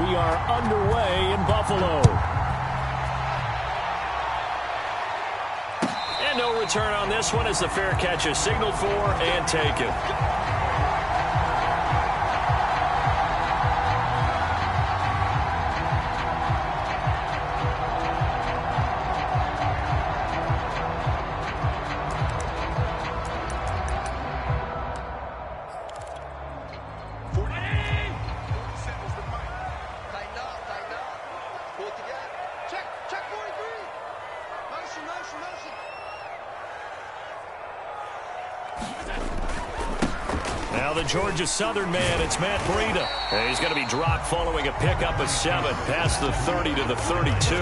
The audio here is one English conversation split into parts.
we are underway in Buffalo. And no return on this one as the fair catch is signaled for and taken. Now the Georgia Southern man, it's Matt Breida. He's going to be dropped following a pickup of 7 past the 30 to the 32.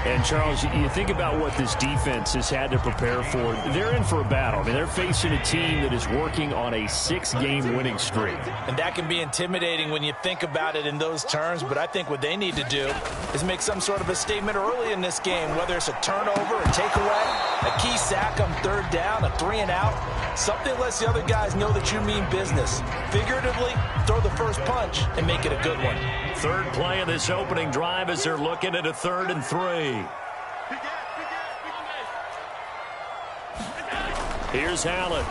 And, Charles, you think about what this defense has had to prepare for. They're in for a battle. I mean, they're facing a team that is working on a 6-game winning streak. And that can be intimidating when you think about it in those terms, but I think what they need to do is make some sort of a statement early in this game, whether it's a turnover, a takeaway, a key sack on 3rd down, a 3-and-out. Something lets the other guys know that you mean business. Figuratively, throw the first punch and make it a good one. Third play of this opening drive as they're looking at a 3rd and 3. Here's Allen.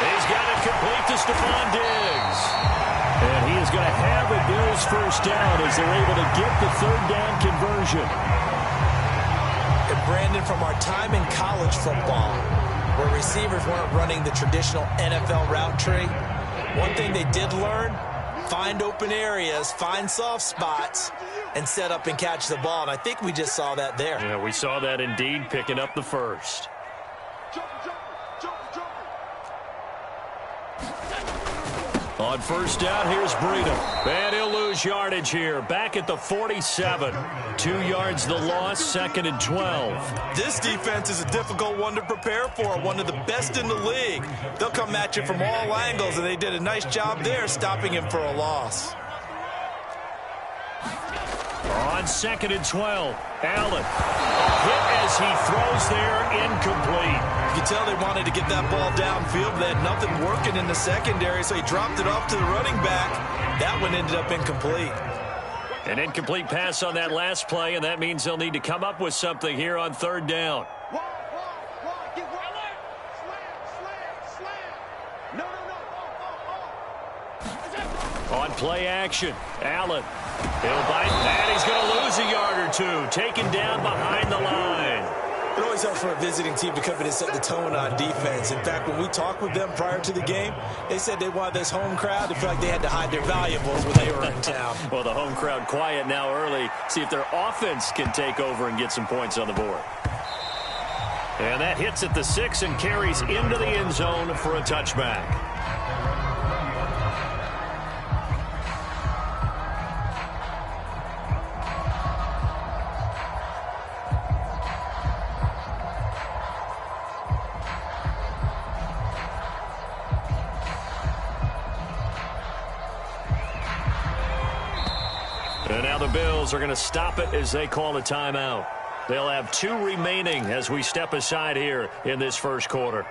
He's got it complete to Stephon Diggs. And he is going to have a Bills first down as they're able to get the 3rd down conversion. And Brandon, from our time in college football, where receivers weren't running the traditional NFL route tree, one thing they did learn: find open areas, find soft spots, and set up and catch the ball. And I think we just saw that there. Yeah, we saw that indeed, picking up the first. On first down, here's Breida. And he'll lose yardage here. Back at the 47. 2 yards the loss, 2nd and 12. This defense is a difficult one to prepare for, one of the best in the league. They'll come at you from all angles, and they did a nice job there stopping him for a loss. On 2nd and 12, Allen. A hit as he throws there, incomplete. You can tell they wanted to get that ball downfield. They had nothing working in the secondary, so he dropped it off to the running back. That one ended up incomplete. An incomplete pass on that last play, and that means they'll need to come up with something here on 3rd down. On play action, Allen. He'll bite that. He's going to lose a yard or 2. Taken down behind the line. It always helps for a visiting team to come in and set the tone on defense. In fact, when we talked with them prior to the game, they said they wanted this home crowd to feel like they had to hide their valuables when they were in town. Well, the home crowd quiet now early. See if their offense can take over and get some points on the board. And that hits at the 6 and carries into the end zone for a touchback. And now the Bills are going to stop it as they call a timeout. They'll have 2 remaining as we step aside here in this first quarter.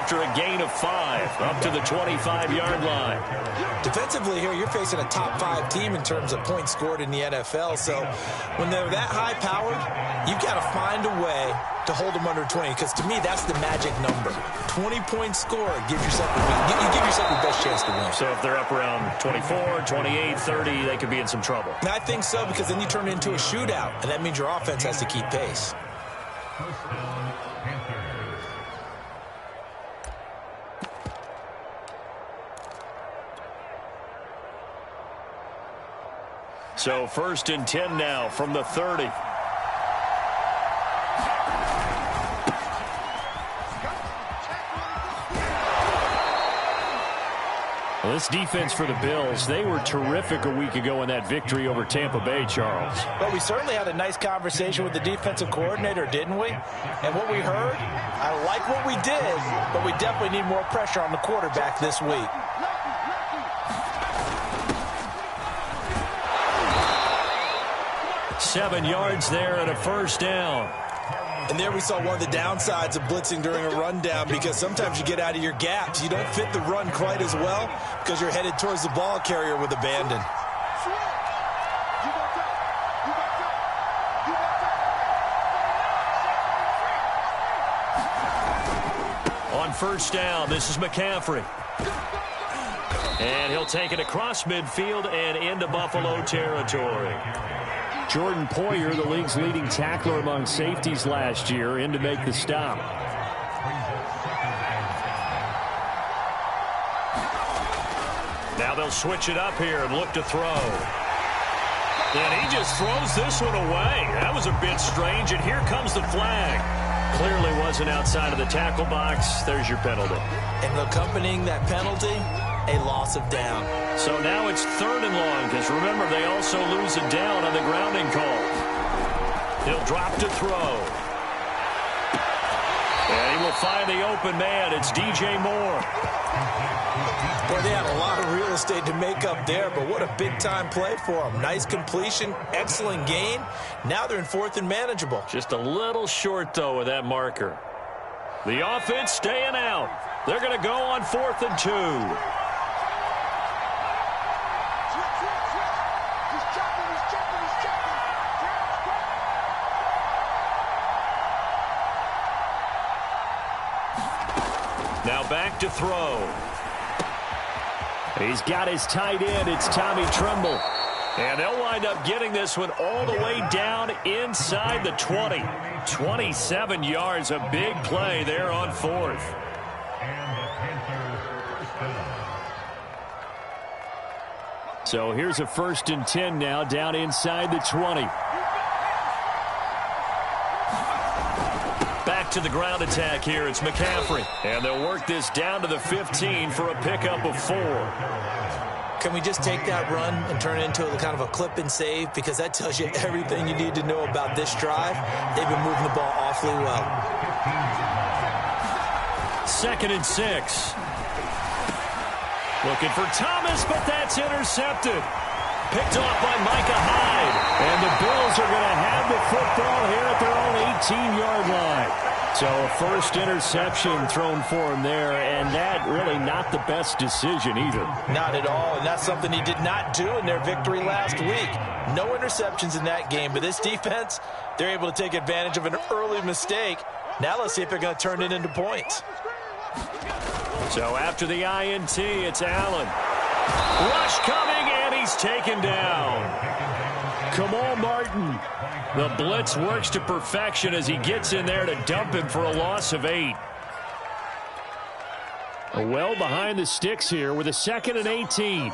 After a gain of 5, up to the 25-yard line. Defensively here, you're facing a top 5 team in terms of points scored in the NFL. So when they're that high-powered, you've got to find a way to hold them under 20. Because to me, that's the magic number. 20 points scored, give yourself you give yourself the best chance to win. So if they're up around 24, 28, 30, they could be in some trouble. And I think so, because then you turn it into a shootout, and that means your offense has to keep pace. So 1st and 10 now from the 30. Well, this defense for the Bills, they were terrific a week ago in that victory over Tampa Bay, Charles. But we certainly had a nice conversation with the defensive coordinator, didn't we? And what we heard, I like what we did, but we definitely need more pressure on the quarterback this week. Seven yards there and a first down. And there we saw one of the downsides of blitzing during a rundown, because sometimes you get out of your gaps. You don't fit the run quite as well because you're headed towards the ball carrier with abandon. On first down, this is McCaffrey. And he'll take it across midfield and into Buffalo territory. Jordan Poyer, the league's leading tackler among safeties last year, in to make the stop. Now they'll switch it up here and look to throw. And he just throws this one away. That was a bit strange, and here comes the flag. Clearly wasn't outside of the tackle box. There's your penalty. And accompanying that penalty, a loss of down. So now it's 3rd and long, because remember, they also lose a down on the grounding call. He'll drop to throw. And he will find the open man. It's DJ Moore. Boy, they had a lot of real estate to make up there, but what a big-time play for them. Nice completion, excellent gain. Now they're in 4th and manageable. Just a little short, though, with that marker. The offense staying out. They're going to go on 4th and 2. Now back to throw. He's got his tight end. It's Tommy Tremble. And they'll wind up getting this one all the way down inside the 20. 27 yards, a big play there on 4th. So here's a 1st and 10 now, down inside the 20. Back to the ground attack here. It's McCaffrey. And they'll work this down to the 15 for a pickup of 4. Can we just take that run and turn it into a kind of a clip and save? Because that tells you everything you need to know about this drive. They've been moving the ball awfully well. 2nd and 6. Looking for Thomas, but that's intercepted. Picked off by Micah Hyde. And the Bills are going to have the football here at their own 18-yard line. So a first interception thrown for him there, and that really not the best decision either. Not at all, and that's something he did not do in their victory last week. No interceptions in that game, but this defense, they're able to take advantage of an early mistake. Now let's see if they're going to turn it into points. So after the INT, it's Allen. Rush coming, and he's taken down. Kamal Martin. The blitz works to perfection as he gets in there to dump him for a loss of 8. Well behind the sticks here with a 2nd and 18.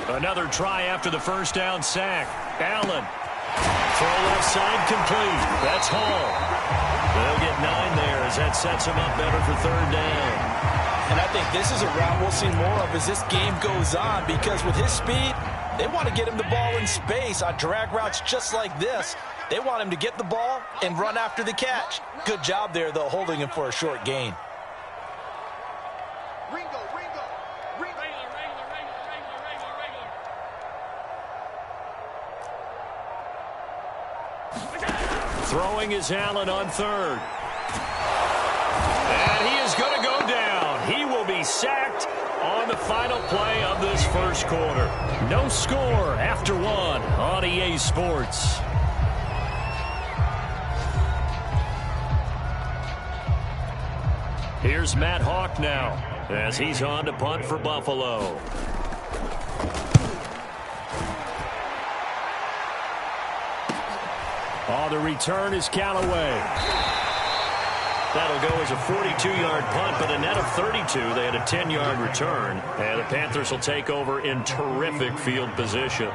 Another try after the first down sack. Allen. Throw left side complete. That's Hall. They'll get 9 there as that sets him up better for 3rd down. And I think this is a route we'll see more of as this game goes on, because with his speed, they want to get him the ball in space on drag routes just like this. They want him to get the ball and run after the catch. Good job there, though, holding him for a short gain. Throwing is Allen on 3rd. And he is going to go down. He will be sacked on the final play of this first quarter. No score after 1 on EA Sports. Here's Matt Hawk now as he's on to punt for Buffalo. Oh, the return is Callaway. That'll go as a 42-yard punt, but a net of 32. They had a 10-yard return, and the Panthers will take over in terrific field position.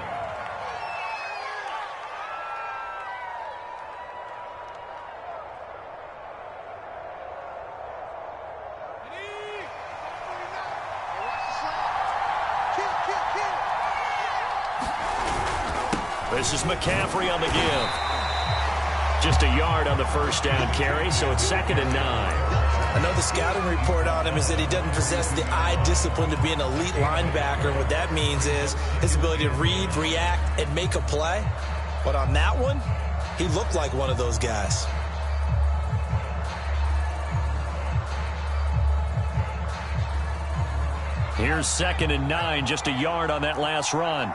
This is McCaffrey on the give. Just a yard on the first down carry, so it's 2nd and 9. I know the scouting report on him is that he doesn't possess the eye discipline to be an elite linebacker. What that means is his ability to read, react, and make a play. But on that one, he looked like one of those guys. Here's 2nd and 9, just a yard on that last run.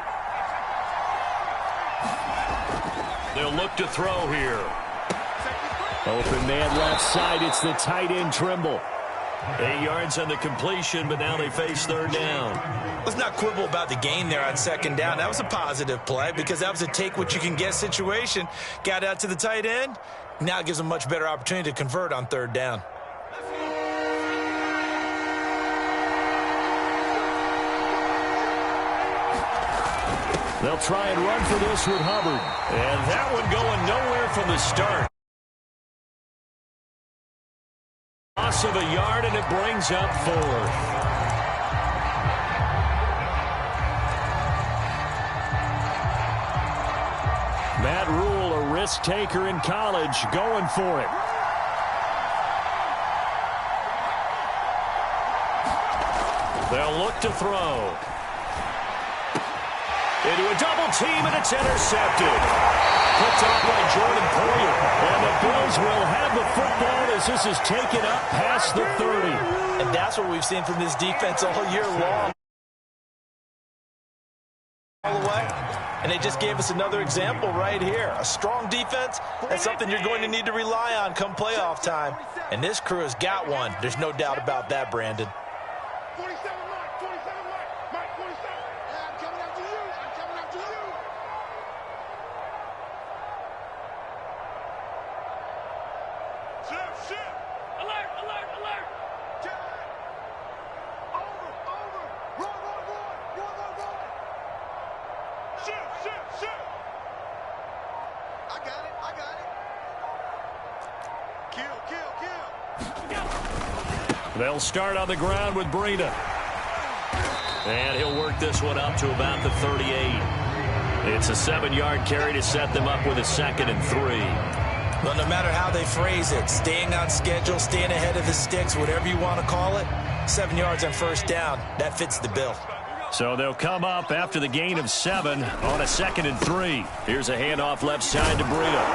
They'll look to throw here. Open man left side. It's the tight end Trimble. 8 yards on the completion, but now they face 3rd down. Let's not quibble about the gain there on 2nd down. That was a positive play because that was a take-what-you-can-get situation. Got out to the tight end. Now it gives them a much better opportunity to convert on 3rd down. They'll try and run for this with Hubbard. And that one going nowhere from the start. Loss of a yard, and it brings up 4th. Matt Rule, a risk taker in college, going for it. They'll look to throw. Into a double team, and it's intercepted. Picked off by Jordan Poyer. And the Bills will have the football as this is taken up past the 30. And that's what we've seen from this defense all year long. All the way. And they just gave us another example right here. A strong defense, that's something you're going to need to rely on come playoff time. And this crew has got one. There's no doubt about that, Brandon. 47, Mike. 47, Mike. Mike, 47. Yeah, I'm coming after you. I'm coming after you. Shift. Alert, alert, alert. Get over. Run. Shift. I got it. Kill. They'll start on the ground with Breida. And he'll work this one up to about the 38. It's a 7-yard carry to set them up with a 2nd and 3. Well, no matter how they phrase it, staying on schedule, staying ahead of the sticks, whatever you want to call it, 7 yards on 1st down, that fits the bill. So they'll come up after the gain of 7 on a 2nd and 3. Here's a handoff left side to Breida.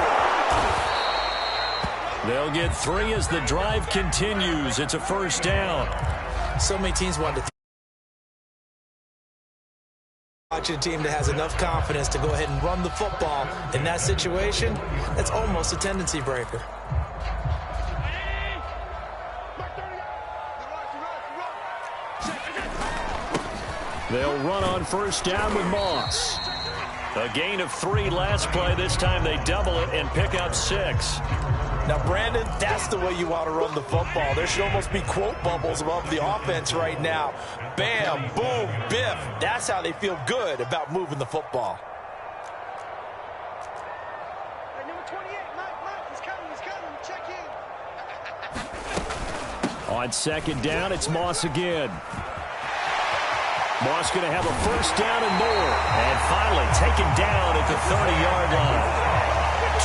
They'll get 3 as the drive continues. It's a 1st down. So many teams want to watch a team that has enough confidence to go ahead and run the football. In that situation, that's almost a tendency breaker. They'll run on 1st down with Moss. A gain of 3 last play. This time they double it and pick up 6. Now, Brandon, that's the way you want to run the football. There should almost be quote bubbles above the offense right now. Bam, boom, biff. That's how they feel good about moving the football. Hey, number 28, Mike, he's coming. Check in. On 2nd down, it's Moss again. Moss going to have a 1st down and more. And finally taken down at the 30-yard line.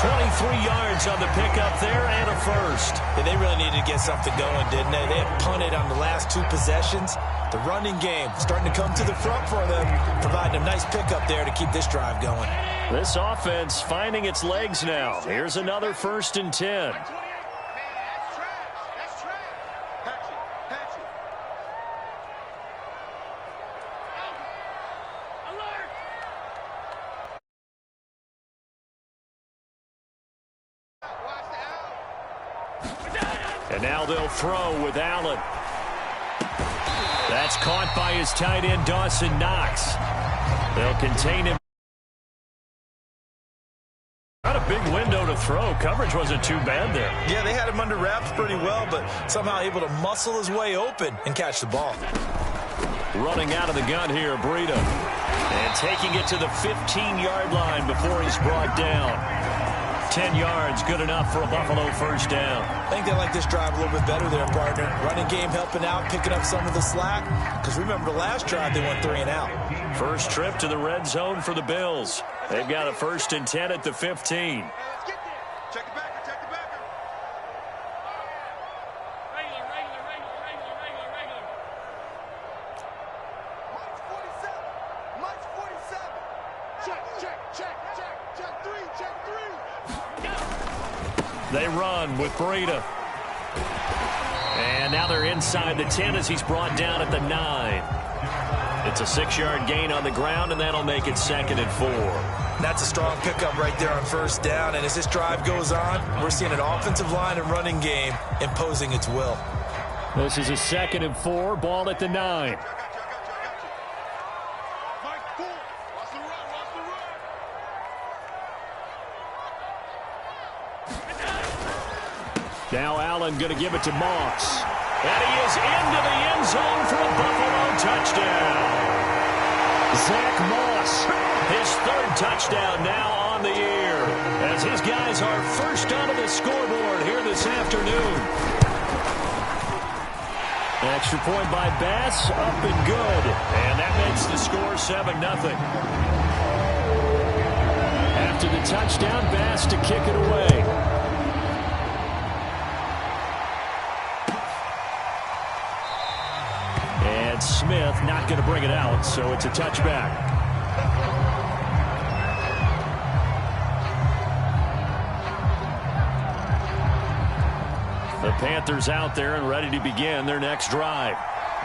23 yards on the pickup there and a 1st. Yeah, they really needed to get something going, didn't they? They had punted on the last 2 possessions. The running game starting to come to the front for them, providing a nice pickup there to keep this drive going. This offense finding its legs now. Here's another 1st and 10. And now they'll throw with Allen. That's caught by his tight end, Dawson Knox. They'll contain him. Not a big window to throw. Coverage wasn't too bad there. Yeah, they had him under wraps pretty well, but somehow able to muscle his way open and catch the ball. Running out of the gun here, Breida. And taking it to the 15-yard line before he's brought down. 10 yards, good enough for a Buffalo 1st down. I think they like this drive a little bit better there, partner. Running game helping out, picking up some of the slack. Because remember the last drive, they went 3 and out. First trip to the red zone for the Bills. They've got a 1st and 10 at the 15. Let's get there. Check the backer, check the backer. Regular. March 47. Check 3. They run with Breida. And now they're inside the 10 as he's brought down at the 9. It's a 6-yard gain on the ground, and that'll make it 2nd and 4. That's a strong pickup right there on 1st down. And as this drive goes on, we're seeing an offensive line and running game imposing its will. This is a 2nd and 4. Ball at the 9. Mike, 4. Watch the run. Now Allen going to give it to Moss. And he is into the end zone for a Buffalo touchdown. Zach Moss, His 3rd touchdown now on the year, as his guys are first onto the scoreboard here this afternoon. extra point by Bass, up and good. And that makes the score 7-0. After the touchdown, Bass to kick it away. And Smith not going to bring it out, so it's a touchback. The Panthers out there and ready to begin their next drive.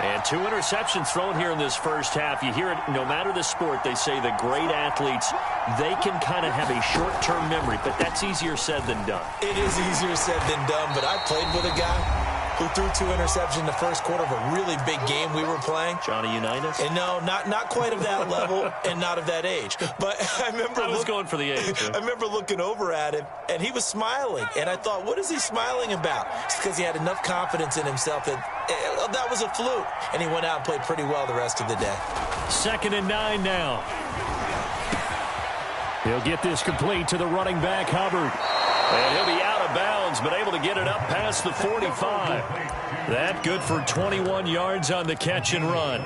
And 2 interceptions thrown here in this first half. You hear it, no matter the sport, they say the great athletes, they can kind of have a short-term memory, but that's easier said than done. It is easier said than done, but I played with a guy who threw 2 interceptions in the first quarter of a really big game we were playing. Johnny Unitas? And no, not quite of that level and not of that age. But I remember I was going for the age. I remember looking over at him, and he was smiling. And I thought, what is he smiling about? It's because he had enough confidence in himself that that was a fluke. And he went out and played pretty well the rest of the day. 2nd and 9 now. He'll get this complete to the running back, Hubbard. And he'll be out of bounds, but able to get it up past the 45. That good for 21 yards on the catch and run.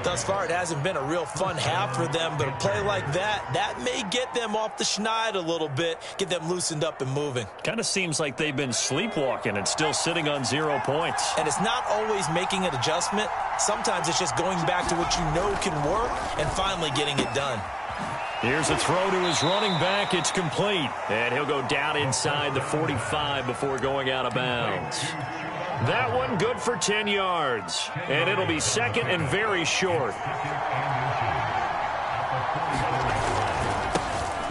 Thus far, it hasn't been a real fun half for them, but a play like that may get them off the schneid a little bit, get them loosened up and moving. Kind of seems like they've been sleepwalking and still sitting on 0 points. And it's not always making an adjustment. Sometimes it's just going back to what you know can work and finally getting it done. Here's a throw to his running back. It's complete. And he'll go down inside the 45 before going out of bounds. That one good for 10 yards. And it'll be 2nd and very short.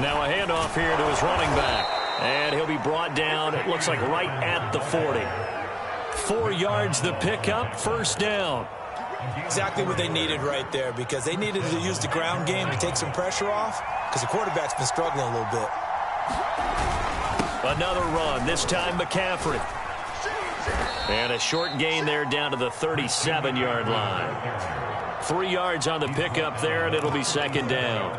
Now a handoff here to his running back. And he'll be brought down, it looks like right at the 40. 4 yards the pickup, 1st down. Exactly what they needed right there, because they needed to use the ground game to take some pressure off, because the quarterback's been struggling a little bit. Another run, this time McCaffrey. And a short gain there down to the 37-yard line. 3 yards on the pickup there, and it'll be 2nd down.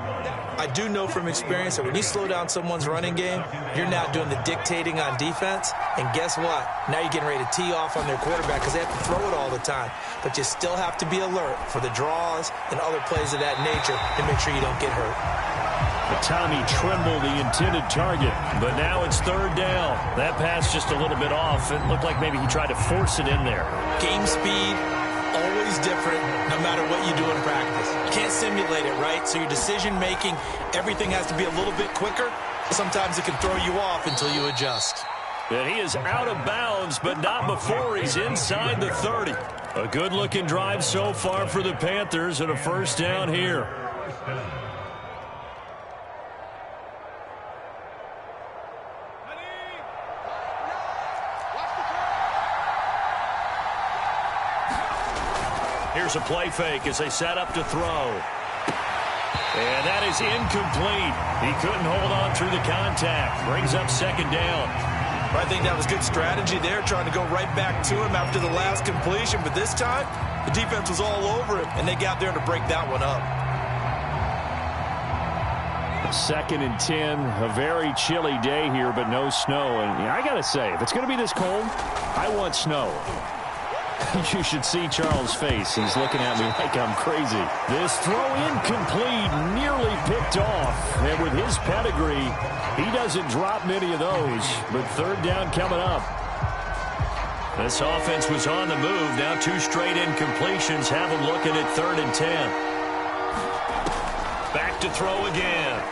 I do know from experience that when you slow down someone's running game, you're now doing the dictating on defense. And guess what? Now you're getting ready to tee off on their quarterback because they have to throw it all the time. But you still have to be alert for the draws and other plays of that nature to make sure you don't get hurt. Tommy Tremble, the intended target. But now it's 3rd down. That pass just a little bit off. It looked like maybe he tried to force it in there. Game speed, always different no matter what you do in practice. You can't simulate it, right? So your decision-making, everything has to be a little bit quicker. Sometimes it can throw you off until you adjust. And he is out of bounds, but not before he's inside the 30. A good-looking drive so far for the Panthers and a 1st down here. Here's a play fake as they set up to throw. And that is incomplete. He couldn't hold on through the contact. Brings up 2nd down. I think that was good strategy there, trying to go right back to him after the last completion. But this time, the defense was all over him, and they got there to break that one up. 2nd and 10, a very chilly day here, but no snow. And I got to say, if it's going to be this cold, I want snow. You should see Charles' face. He's looking at me like I'm crazy. This throw incomplete, nearly picked off. And with his pedigree, he doesn't drop many of those. But third down coming up. This offense was on the move. Now 2 straight incompletions have them looking at 3rd and 10. Back to throw again.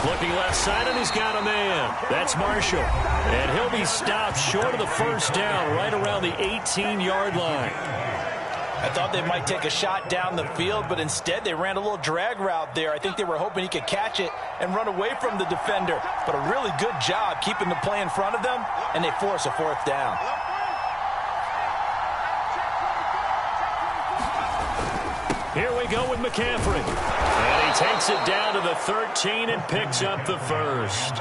Looking left side, and he's got a man. That's Marshall. And he'll be stopped short of the first down, right around the 18-yard line. I thought they might take a shot down the field, but instead they ran a little drag route there. I think they were hoping he could catch it and run away from the defender. But a really good job keeping the play in front of them, and they force a 4th down. Here we go with McCaffrey. And he takes it down to the 13 and picks up the first.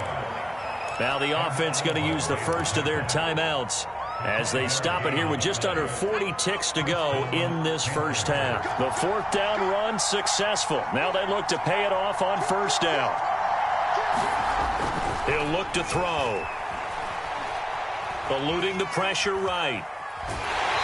Now the offense going to use the first of their timeouts as they stop it here with just under 40 ticks to go in this first half. The 4th down run successful. Now they look to pay it off on 1st down. He'll look to throw. Eluding the pressure right.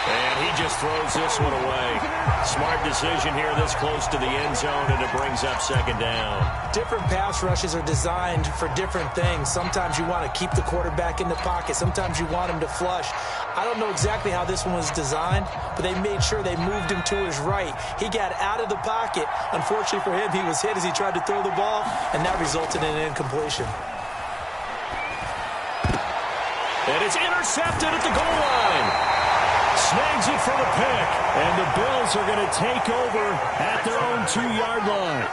And he just throws this one away. Smart decision here this close to the end zone, and it brings up 2nd down. Different pass rushes are designed for different things. Sometimes you want to keep the quarterback in the pocket. Sometimes you want him to flush. I don't know exactly how this one was designed, but they made sure they moved him to his right. He got out of the pocket. Unfortunately for him, he was hit as he tried to throw the ball, and that resulted in an incompletion. And it's intercepted at the goal line. Snags it for the pick, and the Bills are going to take over at their own 2-yard line.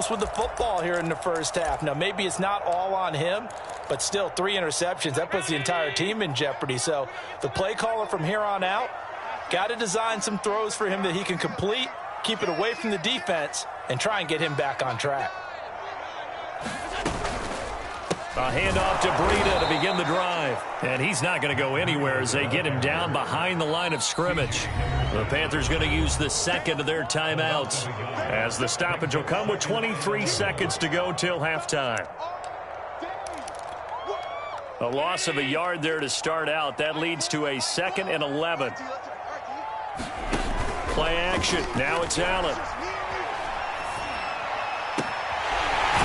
With the football here in the first half. Now, maybe it's not all on him, but still 3 interceptions. That puts the entire team in jeopardy. So the play caller from here on out got to design some throws for him that he can complete, keep it away from the defense, and try and get him back on track. A handoff to Breida to begin the drive. And he's not going to go anywhere as they get him down behind the line of scrimmage. The Panthers going to use the 2nd of their timeouts as the stoppage will come with 23 seconds to go till halftime. A loss of a yard there to start out. That leads to a 2nd and 11. Play action. Now it's Allen.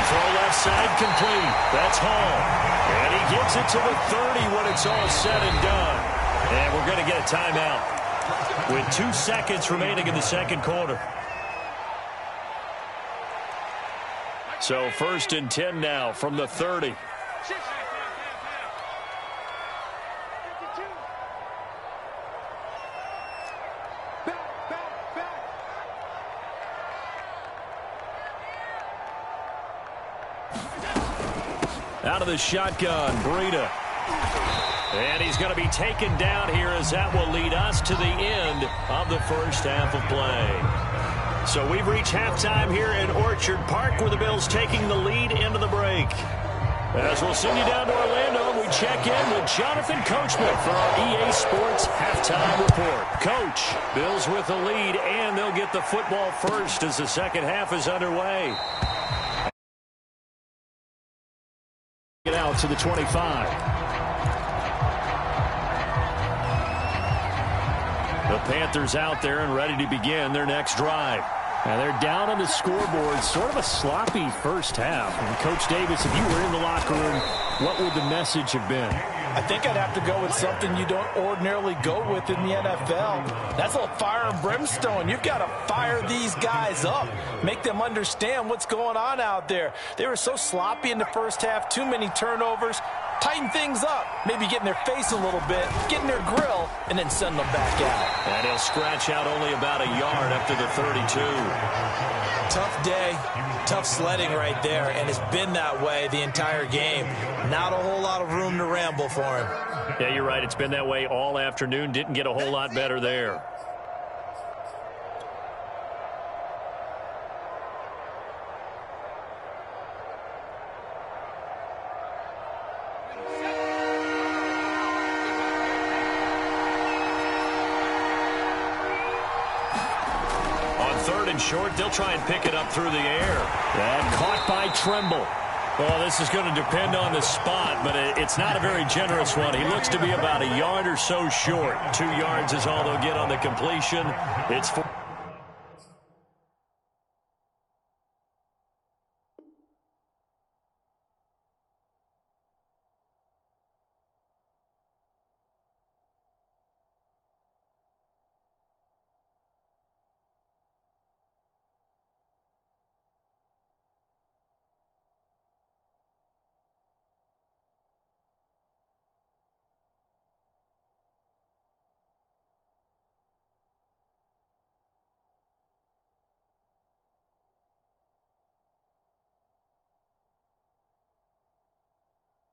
Throw left side complete. That's Hall. And he gets it to the 30 when it's all said and done. And we're going to get a timeout with 2 seconds remaining in the 2nd quarter. So 1st and 10 now from the 30. Out of the shotgun, Breida. And he's going to be taken down here as that will lead us to the end of the first half of play. So we've reached halftime here in Orchard Park where the Bills taking the lead into the break. As we'll send you down to Orlando, we check in with Jonathan Coachman for our EA Sports Halftime Report. Coach, Bills with the lead, and they'll get the football first as the second half is underway. Get out to the 25. The Panthers out there and ready to begin their next drive. And they're down on the scoreboard. Sort of a sloppy first half. And Coach Davis, if you were in the locker room, what would the message have been? I think I'd have to go with something you don't ordinarily go with in the NFL. That's a little fire and brimstone. You've got to fire these guys up. Make them understand what's going on out there. They were so sloppy in the first half. Too many turnovers. Tighten things up. Maybe get in their face a little bit. Get in their grill. And then send them back out. And he'll scratch out only about a yard up to the 32. Tough day. Tough sledding right there. And it's been that way the entire game. Not a whole lot of room to ramble for him. Yeah, you're right. It's been that way all afternoon. Didn't get a whole lot better there. short. They'll try and pick it up through the air. And caught by Trimble. Well, this is going to depend on the spot, but it's not a very generous one. He looks to be about a yard or so short. 2 yards is all they'll get on the completion. It's 4.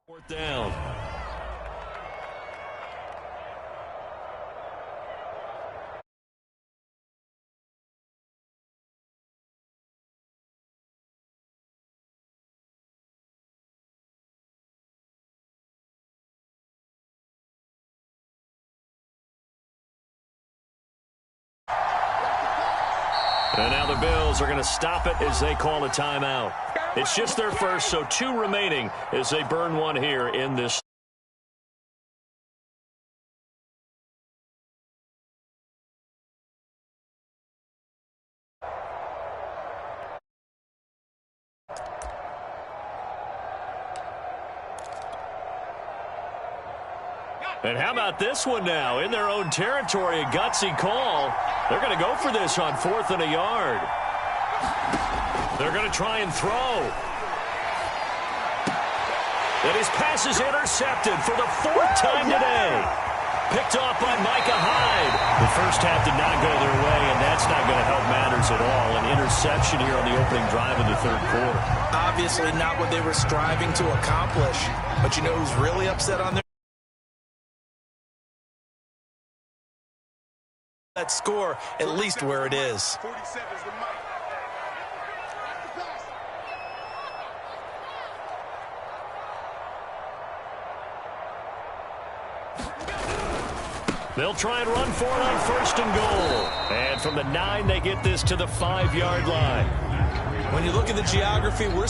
Fourth down. And now the Bills are going to stop it as they call a timeout. It's just their first, so 2 remaining as they burn one here in this. And how about this one now? In their own territory, a gutsy call. They're going to go for this on 4th and a yard. They're going to try and throw. And his pass is intercepted for the 4th time today. Picked off by Micah Hyde. The first half did not go their way, and that's not going to help matters at all. An interception here on the opening drive of the 3rd quarter. Obviously not what they were striving to accomplish. But you know who's really upset on their that score, at least where it is. 47 is the mic. They'll try and run for it on 1st and goal. And from the 9, they get this to the 5-yard line. When you look at the geography, we're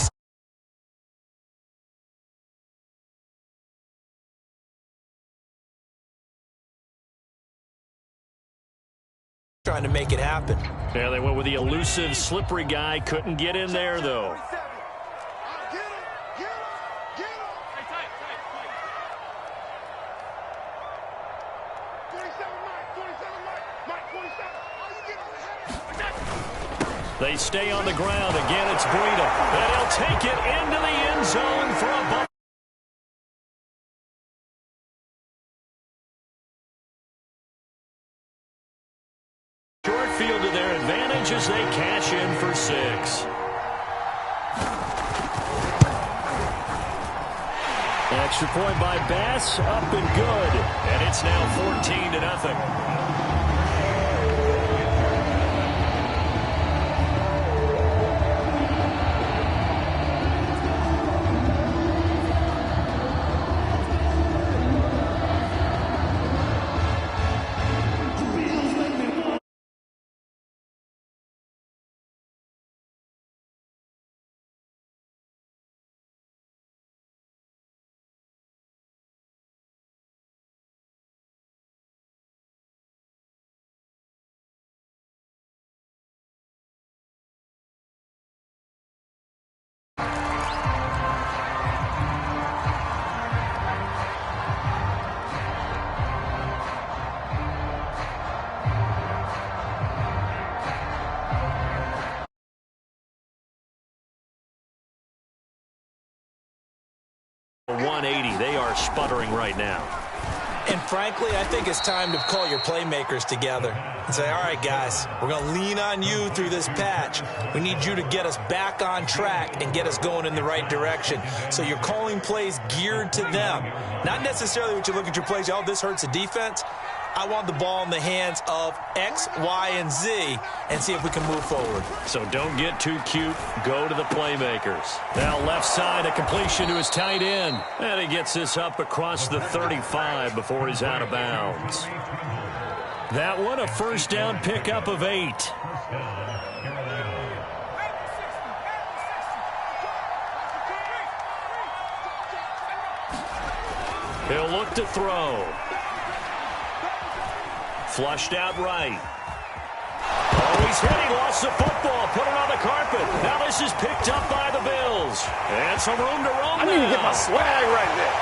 trying to make it happen. Yeah, they went with the elusive, slippery guy. Couldn't get in there, though. They stay on the ground. Again, it's Breida. And he'll take it into the end zone for a ball. Short field to their advantage as they cash in for 6. Extra point by Bass, up and good. And it's now 14-0. They are sputtering right now. And frankly, I think it's time to call your playmakers together and say, all right, guys, we're going to lean on you through this patch. We need you to get us back on track and get us going in the right direction. So you're calling plays geared to them. Not necessarily what you look at your plays, oh, this hurts the defense. I want the ball in the hands of X, Y, and Z and see if we can move forward. So don't get too cute. Go to the playmakers. Now left side, a completion to his tight end. And he gets this up across the 35 before he's out of bounds. That one, a first down pickup of 8. to throw. Flushed out right. Oh, he's hit. He lost the football. Put it on the carpet. Now this is picked up by the Bills. And some room to roam. I need to get my swag right there.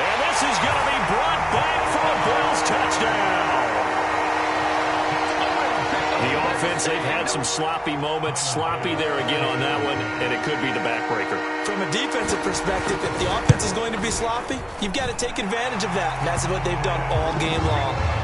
And this is going to be brought back for a Bills touchdown. The offense, they've had some sloppy moments. Sloppy there again on that one, and it could be the backbreaker. From a defensive perspective, if the offense is going to be sloppy, you've got to take advantage of that. And that's what they've done all game long.